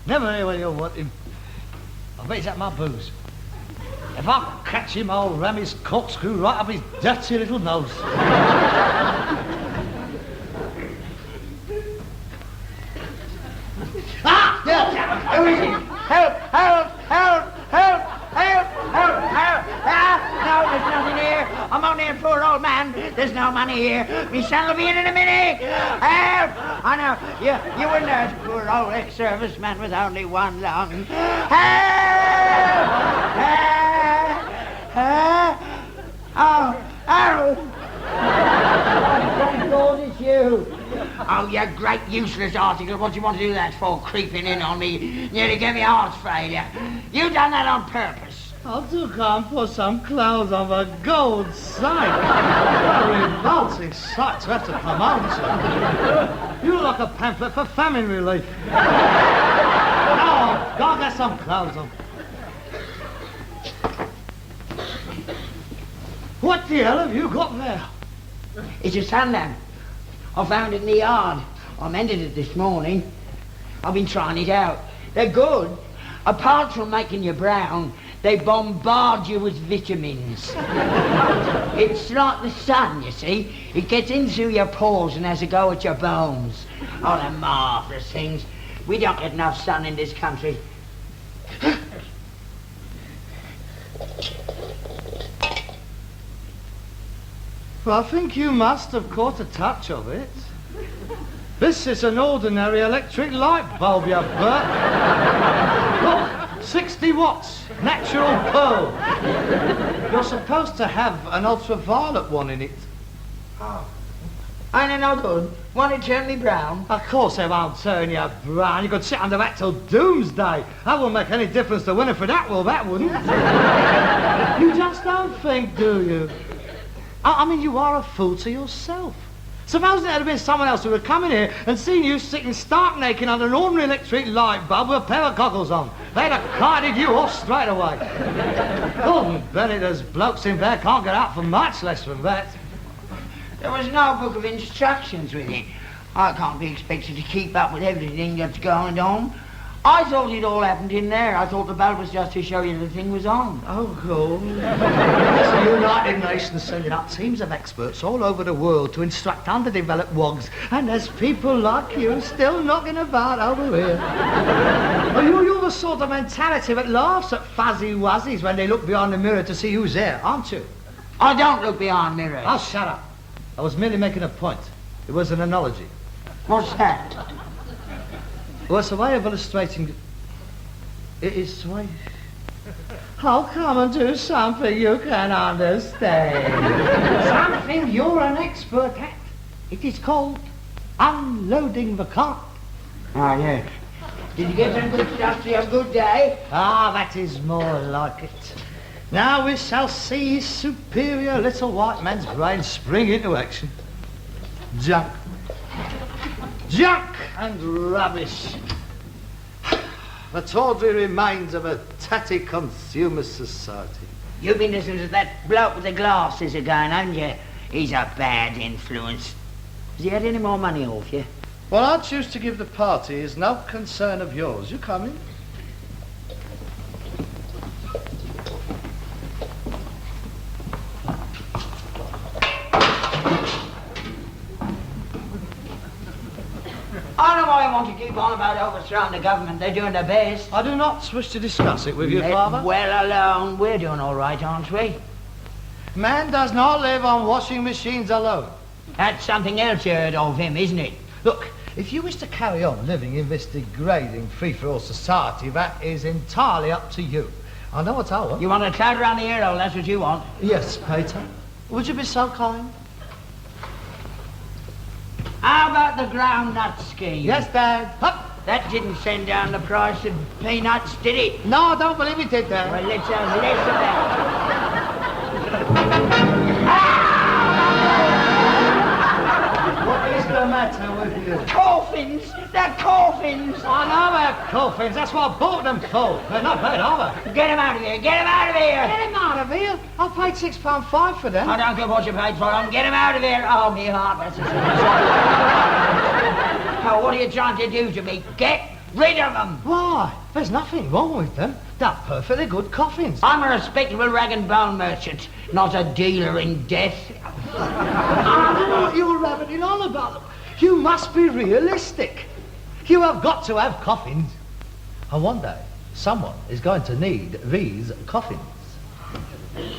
Never hear when you want him. I bet he's at my booze. If I could catch him, I'll ram his corkscrew right up his dirty little nose. Ah! Yeah. Who is it? Help! Help! Help! Help! Help! Help! Help! Ah! No, there's nothing here. I'm only a poor old man. There's no money here. Me son will be in a minute. Help! I know. You wouldn't hurt a poor old ex-serviceman with only one lung. Help! Oh! Oh! Thank God it's you. Oh, you great useless article. What do you want to do that for, creeping in on me? Nearly gave me heart failure. You done that on purpose. I do come for some clothes of a gold sight. What a revolting sight to have to come on to. You look like a pamphlet for famine relief. Now, go and get some clothes on. What the hell have you got there? It's a sun lamp. I found it in the yard. I mended it this morning. I've been trying it out. They're good. Apart from making you brown, they bombard you with vitamins. It's like the sun, you see. It gets in through your pores and has a go at your bones. Oh, they're marvellous things. We don't get enough sun in this country. Well, I think you must have caught a touch of it. This is an ordinary electric light bulb, you Bert. Look, 60 watts, natural pearl. You're supposed to have an ultraviolet one in it. Oh. Ain't it no good? Won't it turn me brown? Of course it won't turn you brown. You could sit under that till doomsday. That won't make any difference to Winifred Atwell, that wouldn't. You just don't think, do you? I mean, you are a fool to yourself. Supposing it had been someone else who had come in here and seen you sitting stark naked under an ordinary electric light bulb with a pair of goggles on. They'd have carted you off straight away. Oh, Bennett, there's blokes in there can't get out for much less than that. There was no book of instructions with it. I can't be expected to keep up with everything that's going on. I thought it all happened in there. I thought the bulb was just to show you the thing was on. Oh, cool. The United Nations sending up teams of experts all over the world to instruct underdeveloped wogs, and there's people like you still knocking about over here. Well, you're the sort of mentality that laughs at fuzzy wuzzies when they look behind the mirror to see who's there, aren't you? I don't look behind mirrors. Oh, shut up. I was merely making a point. It was an analogy. What's that? Well, it's a way of illustrating... It is a way... How come and do something you can understand? Something you're an expert at. It is called unloading the cart. Oh, yeah. Did you get some good stuff to your good day? Ah, that is more like it. Now we shall see his superior little white man's brain spring into action. Junk. Junk and rubbish. The tawdry remains of a tatty consumer society. You've been listening to that bloke with the glasses again, haven't you? He's a bad influence. Has he had any more money off you? What I choose to give the party is no concern of yours. You coming? I know why you want to keep on about overthrowing the government. They're doing their best. I do not wish to discuss it with you, Let Father. well alone. We're doing all right, aren't we? Man does not live on washing machines alone. That's something else you heard of him, isn't it? Look, if you wish to carry on living in this degrading free-for-all society, that is entirely up to you. I know what I want. You want to clout around the earhole, that's what you want. Yes, Peter. Would you be so kind? How about the groundnut scheme? Yes, Dad. Hup. That didn't send down the price of peanuts, did it? No, I don't believe it did, Dad. Well, let's have less of that. What is the matter with you? Coffins! They're coffins! I know they're coffins. That's what I bought them for. They're not bad, are they? Get him out of here! Get him out of here! Get him out of here. I paid £6.5 for them. I don't care what you paid for them. Get him out of here! Oh, me heart, that's a Now, what are you trying to do to me? Get rid of them! Why? There's nothing wrong with them. They're perfectly good coffins. I'm a respectable rag and bone merchant, not a dealer in death. I don't know what you're rabbiting on about them. You must be realistic. You have got to have coffins. And one day, someone is going to need these coffins.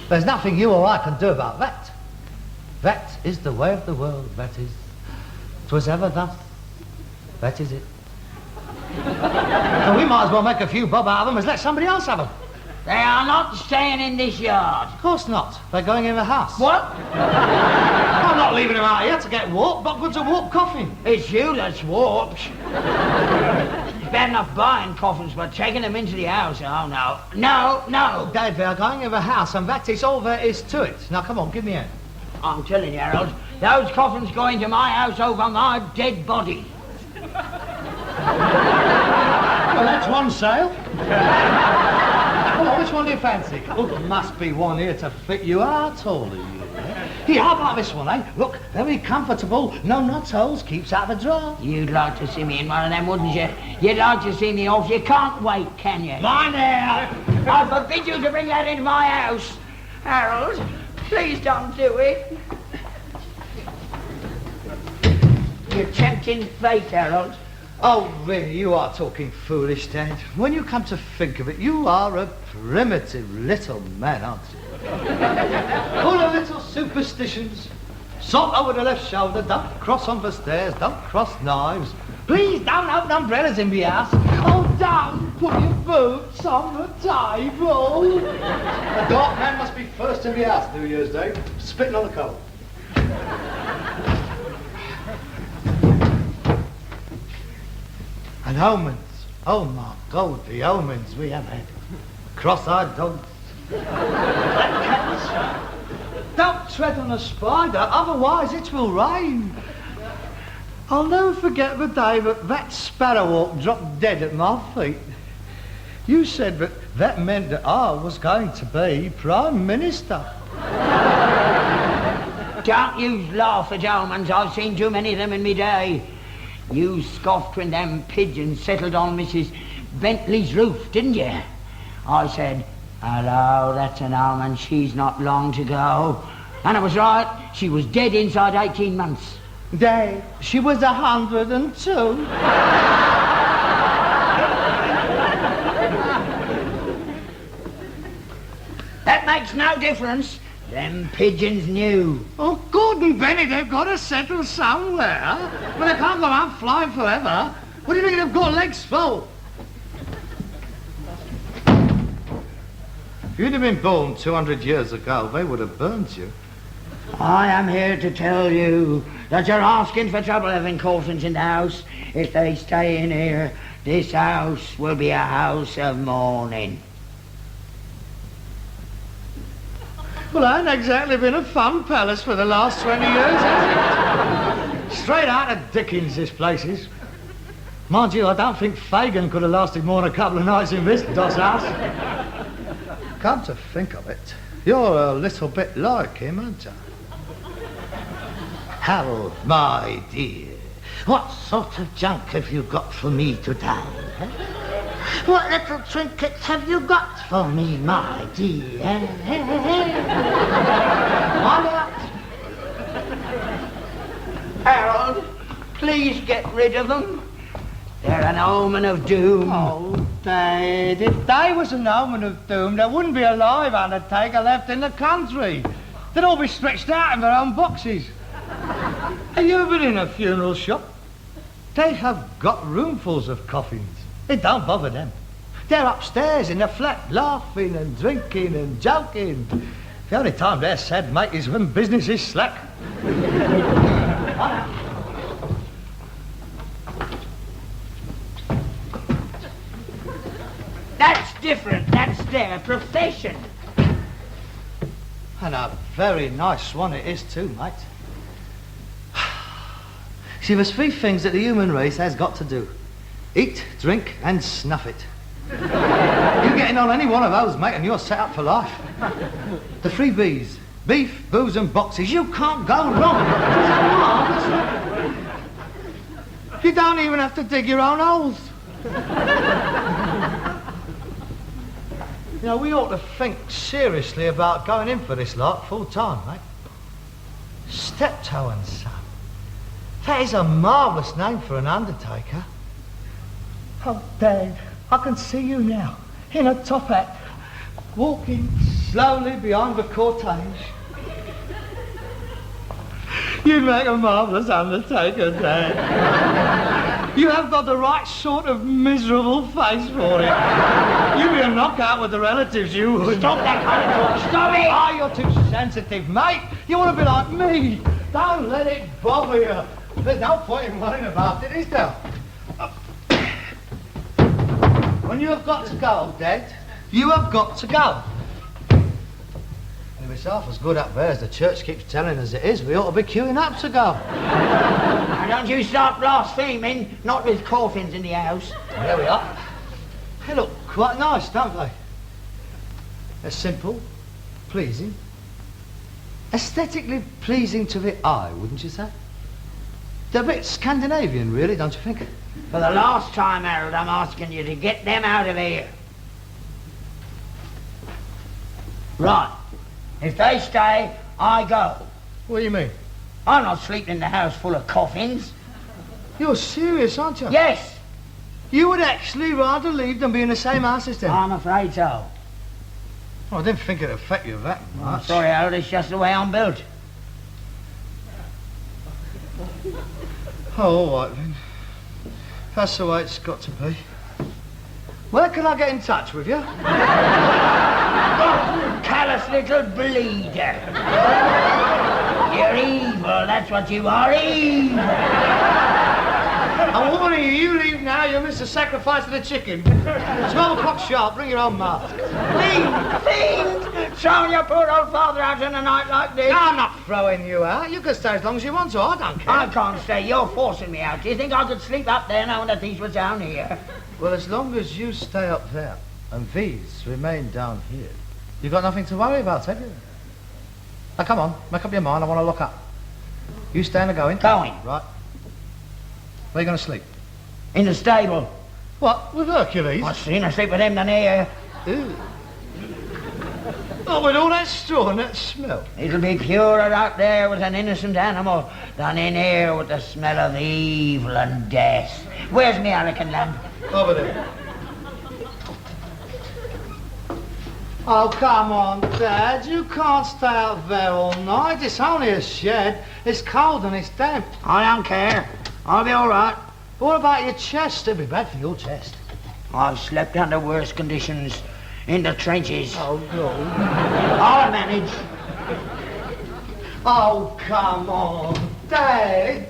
There's nothing you or I can do about that. That is the way of the world, that is. 'Twas ever thus. That is it. And we might as well make a few bob out of them as let somebody else have them. They are not staying in this yard. Of course not. They're going in the house. What? I'm not leaving them out here to get warped. Not good to warp coffin. It's you that's warped. It's bad enough buying coffins, but taking them into the house, oh no. No, no. Dad, they're going in the house, and that is all there is to it. Now, come on, give me a... I'm telling you, Harold, those coffins go into my house over my dead body. Well, that's one sale. Come on, which one do you fancy? Oh, there must be one here to fit you. How tall are you? Here, how about this one, eh? Look, very comfortable, no knot holes, keeps out the draft. You'd like to see me in one of them, wouldn't you? You'd like to see me off. You can't wait, can you? Mine there! I forbid you to bring that into my house. Harold, please don't do it. You're tempting fate, Harold. Oh, really, you are talking foolish, Dad. When you come to think of it, you are a primitive little man, aren't you? Full of little superstitions. Salt over the left shoulder, don't cross on the stairs, don't cross knives. Please don't open umbrellas in the house. Oh, don't put your boots on the table. A dark man must be first in the house New Year's Day, spitting on the coal. And omens. Oh, my God, the omens we have had. Cross-eyed dogs. Don't tread on a spider, otherwise it will rain. I'll never forget the day that sparrowhawk dropped dead at my feet. You said that meant that I was going to be Prime Minister. Don't you laugh at omens. I've seen too many of them in me day. You scoffed when them pigeons settled on Mrs. Bentley's roof, didn't you? I said, hello, that's an omen, she's not long to go. And I was right, she was dead inside 18 months. Dad, she was 102. That makes no difference. Them pigeons knew. Oh, Gordon Benny, they've got to settle somewhere. But they can't go on flying forever. What do you think they've got legs for? If you'd have been born 200 years ago, they would have burned you. I am here to tell you that you're asking for trouble having coffins in the house. If they stay in here, this house will be a house of mourning. Well, I ain't exactly been a fun palace for the last 20 years, has it? Straight out of Dickens, this place is. Mind you, I don't think Fagin could have lasted more than a couple of nights in this doss house. Come to think of it, you're a little bit like him, aren't you? Harold, my dear, what sort of junk have you got for me today? Huh? What little trinkets have you got for me, my dear? Harold, please get rid of them. They're an omen of doom. Oh, Dad, if they was an omen of doom, there wouldn't be a live undertaker left in the country. They'd all be stretched out in their own boxes. Have you ever been in a funeral shop? They have got roomfuls of coffins. It don't bother them. They're upstairs in the flat, laughing and drinking and joking. The only time they're sad, mate, is when business is slack. different. That's their profession. And a very nice one it is too, mate. See, there's three things that the human race has got to do. Eat, drink, and snuff it. You're getting on any one of those, mate, and you're set up for life. The three B's. Beef, booze, and boxes. You can't go wrong. You don't even have to dig your own holes. You know, we ought to think seriously about going in for this lot full time, mate. Steptoe and Son. That is a marvellous name for an undertaker. Oh, Dad, I can see you now, in a top hat, walking slowly behind the cortege. You make a marvellous undertaker, Dad. You have got the right sort of miserable face for it. You'd be a knockout with the relatives, you would. Stop that kind of talk. Stop it! Oh, you're too sensitive, mate. You want to be like me. Don't let it bother you. There's no point in worrying about it, is there? When you have got to go, Dad, you have got to go. If it's half as good up there as the church keeps telling us it is, we ought to be queuing up to go. Now don't you start blaspheming, not with coffins in the house. There we are. They look quite nice, don't they? They're simple, pleasing, aesthetically pleasing to the eye, wouldn't you say? They're a bit Scandinavian, really, don't you think? For the last time, Harold, I'm asking you to get them out of here. Right. If they stay, I go. What do you mean? I'm not sleeping in the house full of coffins. You're serious, aren't you? Yes, You would actually rather leave than be in the same house as them? I'm afraid so. Oh, I didn't think it'd affect you that much. I'm sorry, Harold, it's just the way I'm built. Oh, all right then. That's the way it's got to be. Where can I get in touch with you? Callous little bleeder. You're evil, that's what you are, evil. I'm warning you, you leave now, you'll miss the sacrifice of the chicken. 12 o'clock sharp, bring your own mask. Fiend! Throwing your poor old father out in a night like this? I'm not throwing you out. You can stay as long as you want to, I don't care. I can't stay, you're forcing me out. Do you think I could sleep up there knowing that these were down here? Well, as long as you stay up there and these remain down here, you've got nothing to worry about, have you? Now, come on, make up your mind, I want to look up. You staying or going? Going. Right. Where are you going to sleep? In the stable. What, with Hercules? I'd sooner sleep with him than here. Ew. Oh, with all that straw and that smell. It'll be purer out there with an innocent animal than in here with the smell of evil and death. Where's my hurricane lamp? Over there. Oh, come on, Dad. You can't stay out there all night. It's only a shed. It's cold and it's damp. I don't care. I'll be all right. But what about your chest? It'd be bad for your chest. I've slept under worse conditions in the trenches. Oh, no. I'll manage. Oh, come on, Dad.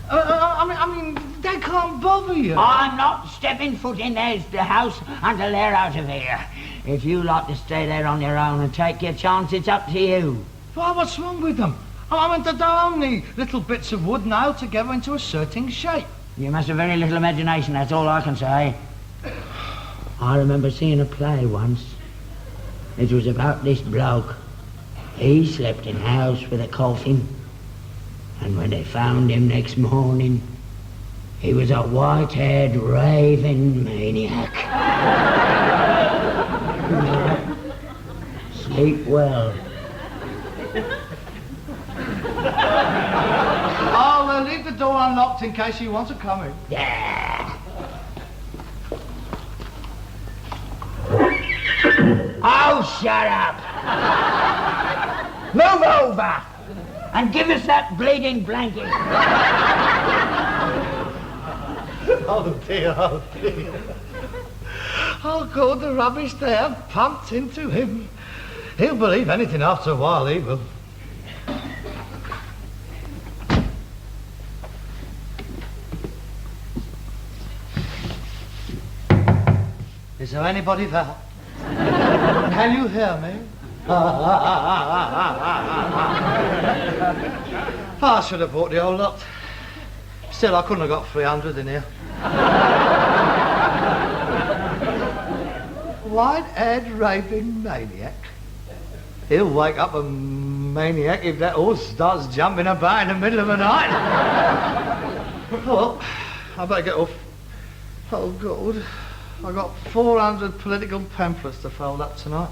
I mean, they can't bother you. I'm not stepping foot in the house until they're out of here. If you like to stay there on your own and take your chance, it's up to you. Why, what's wrong with them? I mean, they're only little bits of wood nailed together into a certain shape. You must have very little imagination, that's all I can say. I remember seeing a play once. It was about this bloke. He slept in a house with a coffin. And when they found him next morning, he was a white-haired, raving maniac. Sleep well. I'll leave the door unlocked in case you want to come in. Yeah. Oh, shut up. Move over and give us that bleeding blanket. Oh dear, oh dear. Oh God, the rubbish they have pumped into him. He'll believe anything after a while, he will. Is there anybody there? Can you hear me? I should have bought the old lot. Still, I couldn't have got 300 in here. White-haired raping maniac. He'll wake up a maniac if that horse starts jumping about in the middle of the night. Oh, well, I better get off. Oh, God. I got 400 political pamphlets to fold up tonight.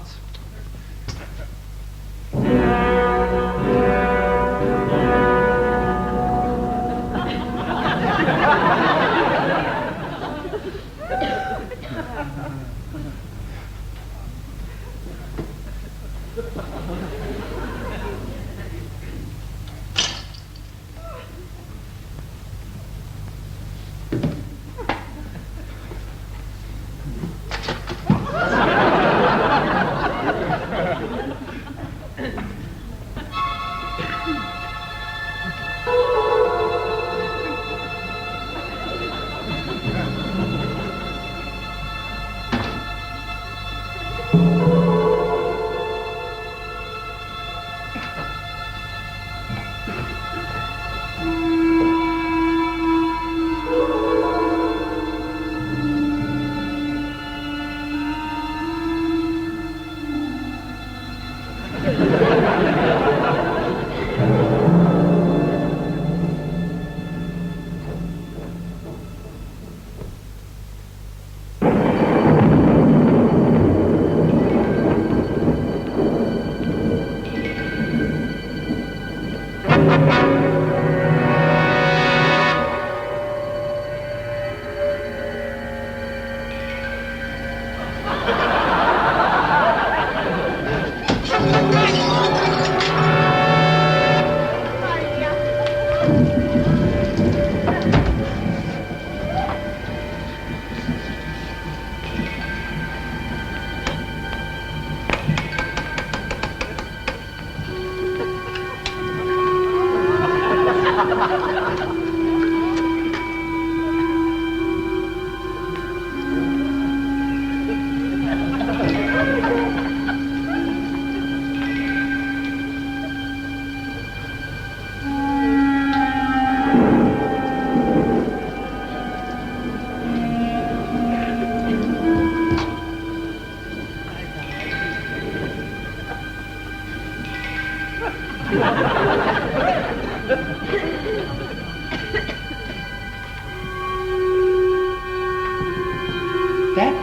Dad?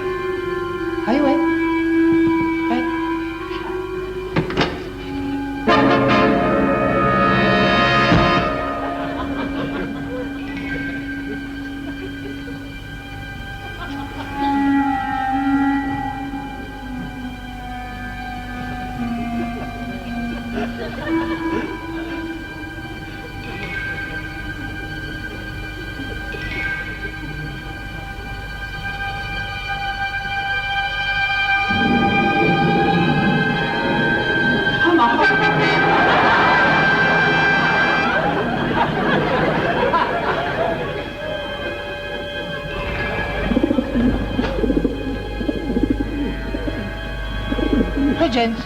Are you in? Dad? Pigeons!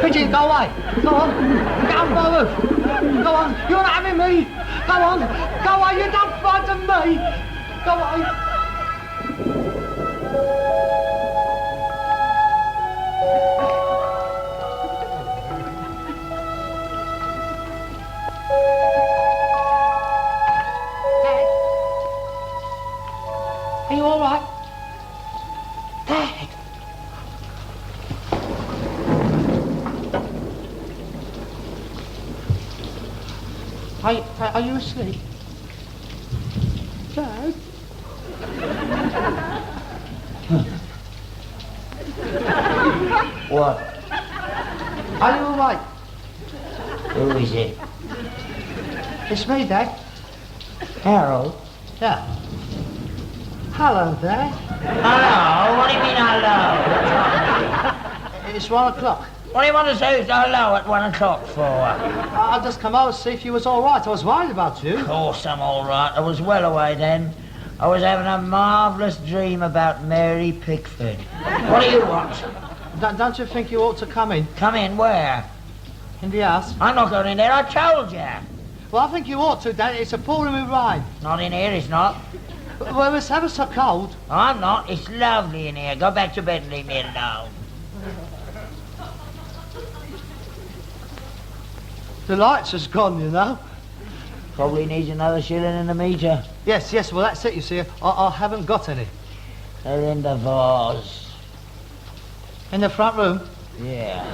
Pigeons, go away! Go on! Get off my roof! Go on! You're not having me! Go on! Go away! You don't frighten me! Go away! Dad? Are you all right? Dad? Are you asleep? Dad? What? Are you all right? Who is it? It's me, Dad. Harold? Yeah. Hello, Dad. Hello? What do you mean hello? It's 1 o'clock. What do you want to say hello at 1 o'clock for? I'll just come over to see if you was all right. I was worried about you. Of course I'm all right. I was well away then. I was having a marvellous dream about Mary Pickford. What do you want? Don't you think you ought to come in? Come in where? In the house? I'm not going in there, I told you. Well, I think you ought to, Dad. It's a pouring with rain. Not in here, it's not. Well, it's ever so cold. I'm not. It's lovely in here. Go back to bed and leave me alone. The lights has gone, you know. Probably needs another shilling in the meter. Yes, well, that's it, you see. I haven't got any. They're in the vase. In the front room? Yeah.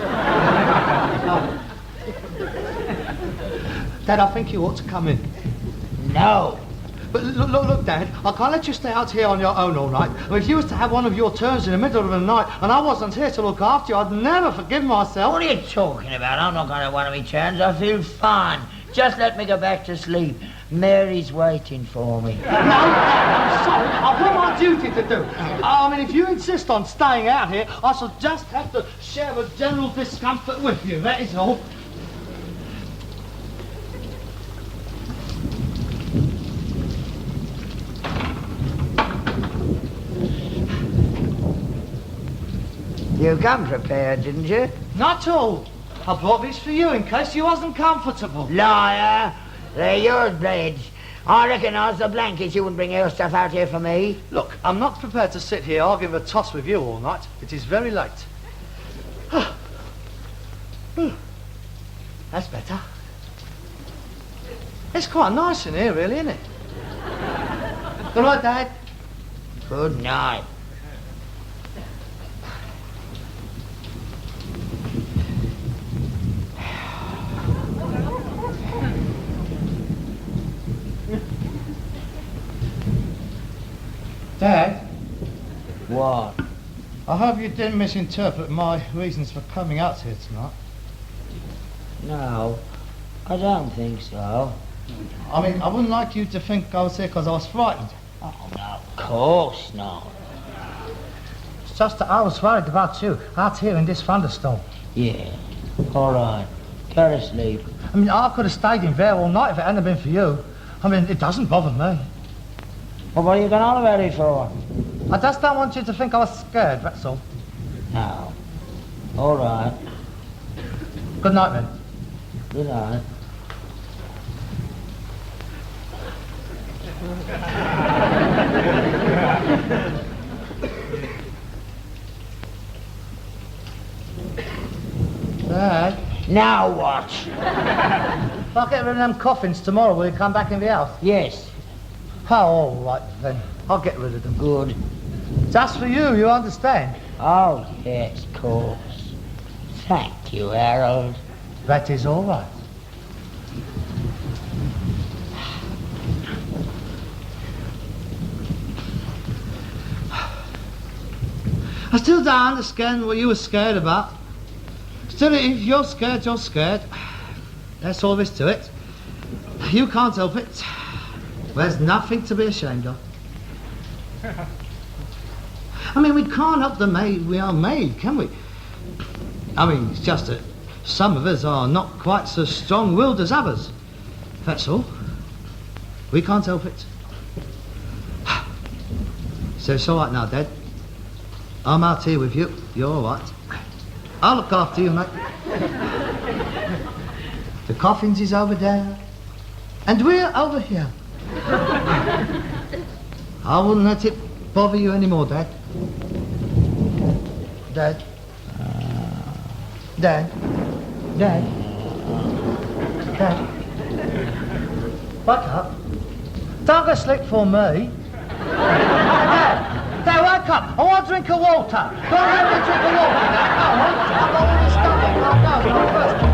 Dad, I think you ought to come in. No. But look, Dad, I can't let you stay out here on your own all night. I mean, if you was to have one of your turns in the middle of the night and I wasn't here to look after you, I'd never forgive myself. What are you talking about? I'm not going to have one of my turns. I feel fine. Just let me go back to sleep. Mary's waiting for me. No, I'm sorry. I've got my duty to do. I mean, if you insist on staying out here, I shall just have to share the general discomfort with you, that is all. You come prepared, didn't you? Not at all. I brought these for you in case you wasn't comfortable. Liar! They're yours, Blades. I recognise the blankets. You wouldn't bring your stuff out here for me. Look, I'm not prepared to sit here arguing a toss with you all night. It is very late. That's better. It's quite nice in here, really, isn't it? Good night, Dad. Good night. Dad? What? I hope you didn't misinterpret my reasons for coming out here tonight. No, I don't think so. I mean, I wouldn't like you to think I was here because I was frightened. Oh, no, of course not. It's just that I was worried about you out here in this thunderstorm. Yeah, all right. Go to sleep. I mean, I could have stayed in there all night if it hadn't been for you. I mean, it doesn't bother me. Well, what are you going on about it for? I just don't want you to think I was scared, that's all. No. All right. Good night, then. Good night. Dad? Now what? If I get rid of them coffins tomorrow, will you come back in the house? Yes. Oh, all right, then. I'll get rid of them. Good. Just for you, you understand? Oh, yes, of course. Thank you, Harold. That is all right. I still don't understand what you were scared about. Still, if you're scared, you're scared. That's all there is to it. You can't help it. There's nothing to be ashamed of. I mean, we can't help the made we are made, can we? I mean, it's just that some of us are not quite so strong-willed as others. That's all. We can't help it. So it's all right now, Dad. I'm out here with you. You're all right. I'll look after you, mate. The coffins is over there, and we're over here. I wouldn't let it bother you anymore, Dad. Dad. Dad. Dad. Dad. Wake up. Don't go sleep for me. Dad. Dad, wake up. I want a drink of water. Go and have a drink of water. Now, come on. I've got all this stuff. I'll go first.